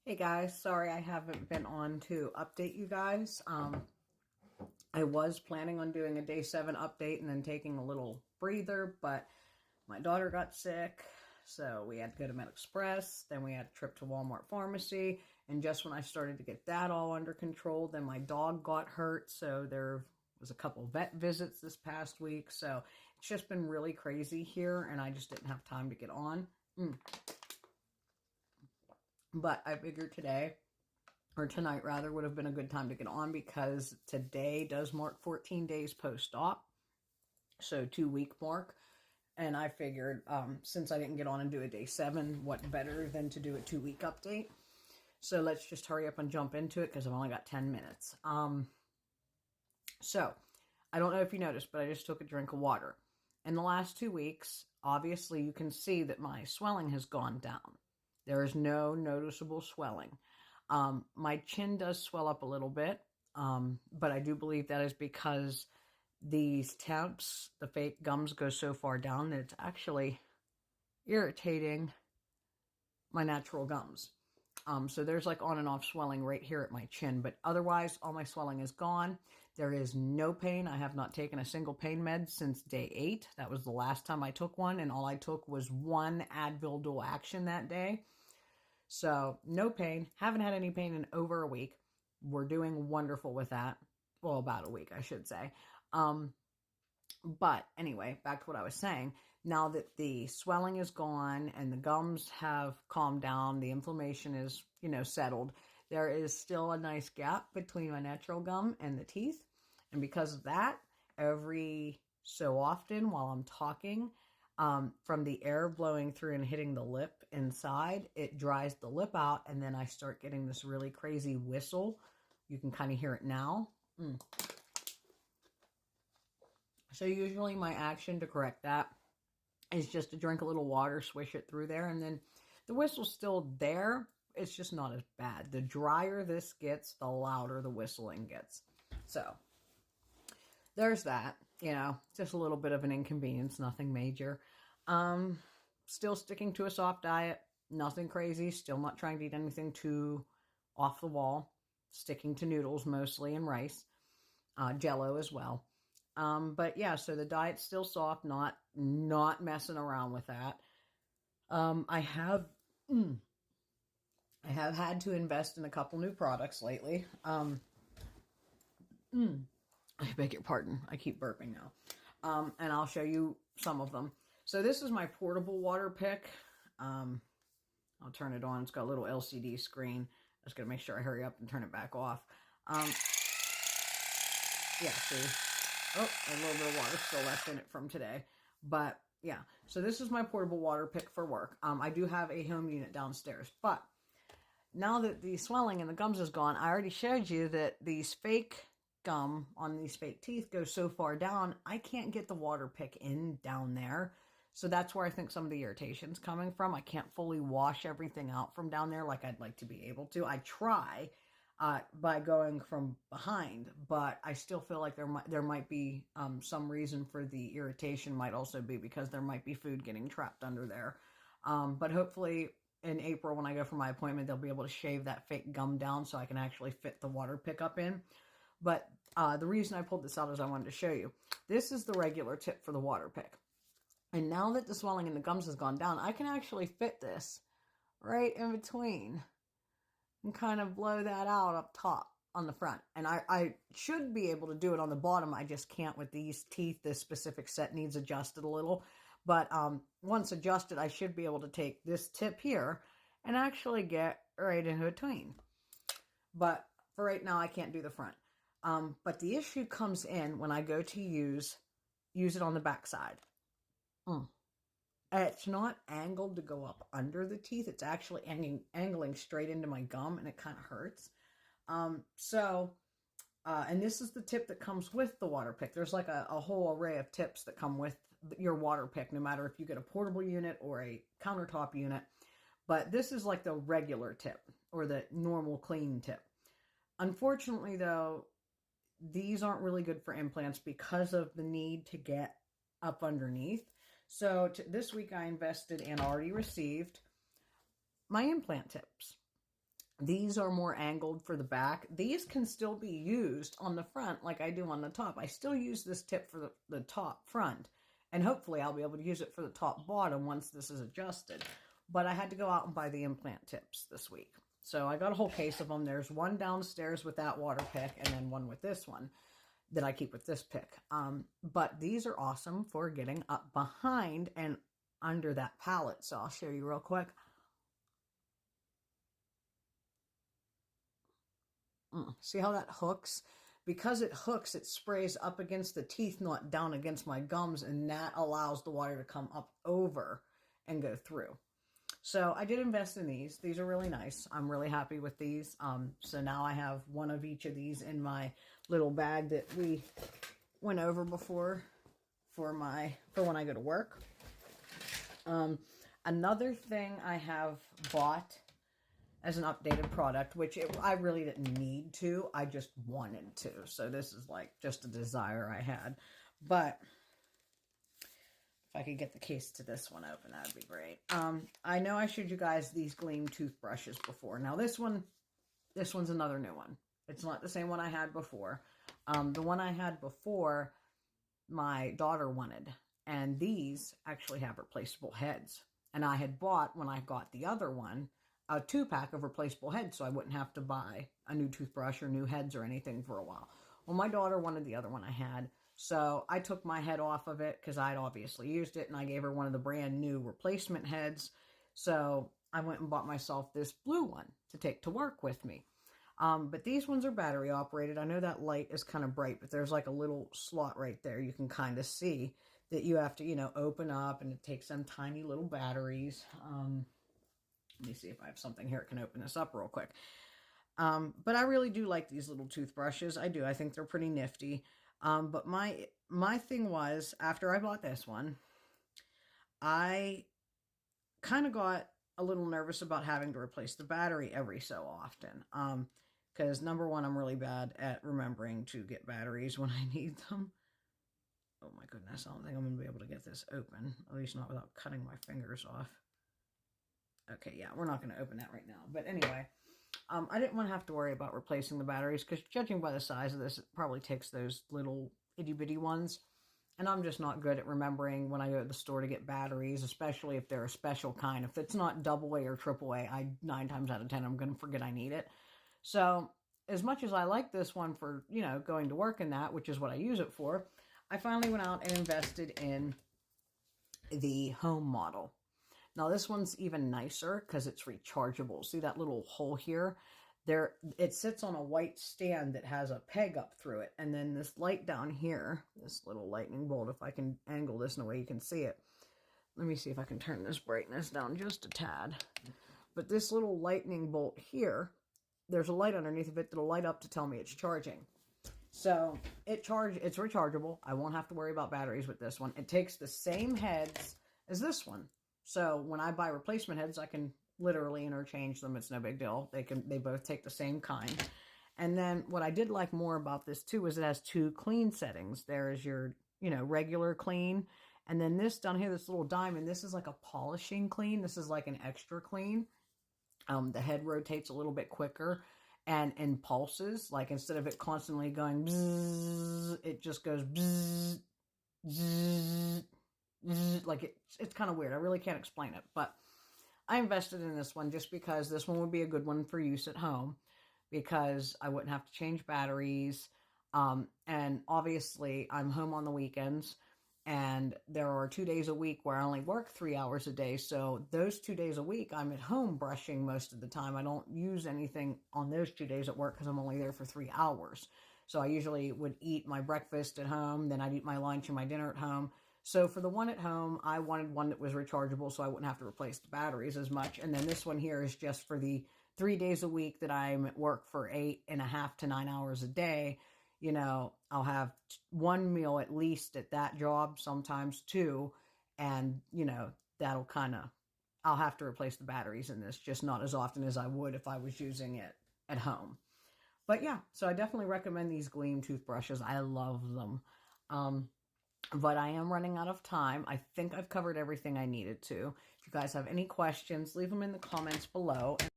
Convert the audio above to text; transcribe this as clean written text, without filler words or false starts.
Hey guys, sorry I haven't been on to update you guys. I was planning on doing a day 7 update and then taking a little breather, but my daughter got sick, so we had to go to Med Express. Then we had a trip to Walmart Pharmacy, and just when I started to get that all under control, then my dog got hurt, so there was a couple vet visits this past week. So it's just been really crazy here, and I just didn't have time to get on. But I figured today, or tonight rather, would have been a good time to get on because today does mark 14 days post-op, so 2-week mark. And I figured since I didn't get on and do a day 7, what better than to do a 2-week update. So let's just hurry up and jump into it because I've only got 10 minutes. So I don't know if you noticed, but I just took a drink of water. In the last 2 weeks, obviously you can see that my swelling has gone down. There is no noticeable swelling. My chin does swell up a little bit, but I do believe that is because these temps, the fake gums, go so far down that it's actually irritating my natural gums. So there's like on and off swelling right here at my chin, but otherwise all my swelling is gone. There is no pain. I have not taken a single pain med since day 8. That was the last time I took one, and all I took was 1 Advil dual action that day. So no pain. Haven't had any pain in over a week. We're doing wonderful with that. Well, about a week, I should say. But anyway, back to what I was saying. Now that the swelling is gone and the gums have calmed down, the inflammation is, settled, there is still a nice gap between my natural gum and the teeth. And because of that, every so often while I'm talking, from the air blowing through and hitting the lip inside, it dries the lip out, and then I start getting this really crazy whistle. You can kind of hear it now. So usually my action to correct that is just to drink a little water, swish it through there, and then the whistle's still there. It's just not as bad. The drier this gets, the louder the whistling gets. So there's that, just a little bit of an inconvenience, nothing major. Still sticking to a soft diet, nothing crazy, still not trying to eat anything too off the wall, sticking to noodles mostly and rice, Jello as well. But yeah, so the diet's still soft, not messing around with that. I have had to invest in a couple new products lately. I beg your pardon. I keep burping now. And I'll show you some of them. So this is my portable water pick. I'll turn it on. It's got a little LCD screen. I'm just going to make sure I hurry up and turn it back off. Yeah, see? Oh, a little bit of water still left in it from today. But yeah, so this is my portable water pick for work. I do have a home unit downstairs. But now that the swelling in the gums is gone, I already showed you that these fake gum on these fake teeth goes so far down, I can't get the water pick in down there. So that's where I think some of the irritation's coming from. I can't fully wash everything out from down there like I'd like to be able to. I try by going from behind, but I still feel like there might be some reason for the irritation. Might also be because there might be food getting trapped under there. But hopefully in April when I go for my appointment, they'll be able to shave that fake gum down so I can actually fit the water pick up in. But the reason I pulled this out is I wanted to show you. This is the regular tip for the water pick. And now that the swelling in the gums has gone down, I can actually fit this right in between and kind of blow that out up top on the front. And I should be able to do it on the bottom. I just can't with these teeth. This specific set needs adjusted a little. But once adjusted, I should be able to take this tip here and actually get right in between. But for right now, I can't do the front. But the issue comes in when I go to use it on the back side. It's not angled to go up under the teeth. It's actually angling straight into my gum, and it kind of hurts. And this is the tip that comes with the water pick. There's like a whole array of tips that come with your water pick, no matter if you get a portable unit or a countertop unit. But this is like the regular tip or the normal clean tip. Unfortunately, though, these aren't really good for implants because of the need to get up underneath. So this week I invested and already received my implant tips. These are more angled for the back. These can still be used on the front like I do on the top. I still use this tip for the top front. And hopefully I'll be able to use it for the top bottom once this is adjusted. But I had to go out and buy the implant tips this week. So I got a whole case of them. There's one downstairs with that water pick and then one with this one that I keep with this pick. But these are awesome for getting up behind and under that pallet. So I'll show you real quick. See how that hooks? Because it hooks, it sprays up against the teeth, not down against my gums, and that allows the water to come up over and go through. So I did invest in these. These are really nice. I'm really happy with these. So now I have one of each of these in my little bag that we went over before for when I go to work. Another thing I have bought as an updated product, which I really didn't need to, I just wanted to. So this is like just a desire I had. But if I could get the case to this one open, that'd be great. I know I showed you guys these Gleam toothbrushes before. Now this one's another new one. It's not the same one I had before. The one I had before, my daughter wanted. And these actually have replaceable heads. And I had bought, when I got the other one, a 2-pack of replaceable heads so I wouldn't have to buy a new toothbrush or new heads or anything for a while. Well, my daughter wanted the other one I had. So I took my head off of it because I'd obviously used it, and I gave her one of the brand new replacement heads. So I went and bought myself this blue one to take to work with me. But these ones are battery operated. I know that light is kind of bright, but there's like a little slot right there. You can kind of see that you have to, open up, and it takes some tiny little batteries. Let me see if I have something here that can open this up real quick. But I really do like these little toothbrushes. I do. I think they're pretty nifty. But my thing was, after I bought this one, I kind of got a little nervous about having to replace the battery every so often. Because number one, I'm really bad at remembering to get batteries when I need them. Oh my goodness, I don't think I'm going to be able to get this open. At least not without cutting my fingers off. Okay, yeah, we're not going to open that right now. But anyway, I didn't want to have to worry about replacing the batteries because judging by the size of this, it probably takes those little itty-bitty ones. And I'm just not good at remembering when I go to the store to get batteries, especially if they're a special kind. If it's not AA or AAA, 9 times out of 10, I'm going to forget I need it. So as much as I like this one for, going to work and that, which is what I use it for, I finally went out and invested in the home model. Now this one's even nicer because it's rechargeable. See that little hole here? It sits on a white stand that has a peg up through it. And then this light down here, this little lightning bolt, if I can angle this in a way you can see it. Let me see if I can turn this brightness down just a tad. But this little lightning bolt here, there's a light underneath of it that'll light up to tell me it's charging. So it's rechargeable. I won't have to worry about batteries with this one. It takes the same heads as this one. So when I buy replacement heads, I can literally interchange them. It's no big deal. They both take the same kind. And then what I did like more about this too is it has 2 clean settings. There is your, regular clean. And then this down here, this little diamond, this is like a polishing clean. This is like an extra clean. The head rotates a little bit quicker and in pulses. Like instead of it constantly going bzzz, it just goes bzzz, bzzz. Like it's kind of weird. I really can't explain it, but I invested in this one just because this one would be a good one for use at home because I wouldn't have to change batteries. And obviously I'm home on the weekends and there are 2 days a week where I only work 3 hours a day. So those 2 days a week I'm at home brushing most of the time. I don't use anything on those 2 days at work because I'm only there for 3 hours. So I usually would eat my breakfast at home. Then I'd eat my lunch and my dinner at home. So for the one at home, I wanted one that was rechargeable so I wouldn't have to replace the batteries as much. And then this one here is just for the 3 days a week that I'm at work for 8.5 to 9 hours a day. I'll have one meal at least at that job, sometimes 2. And, that'll I'll have to replace the batteries in this, just not as often as I would if I was using it at home. But yeah, so I definitely recommend these Gleam toothbrushes. I love them. But I am running out of time. I think I've covered everything I needed to. If you guys have any questions, leave them in the comments below.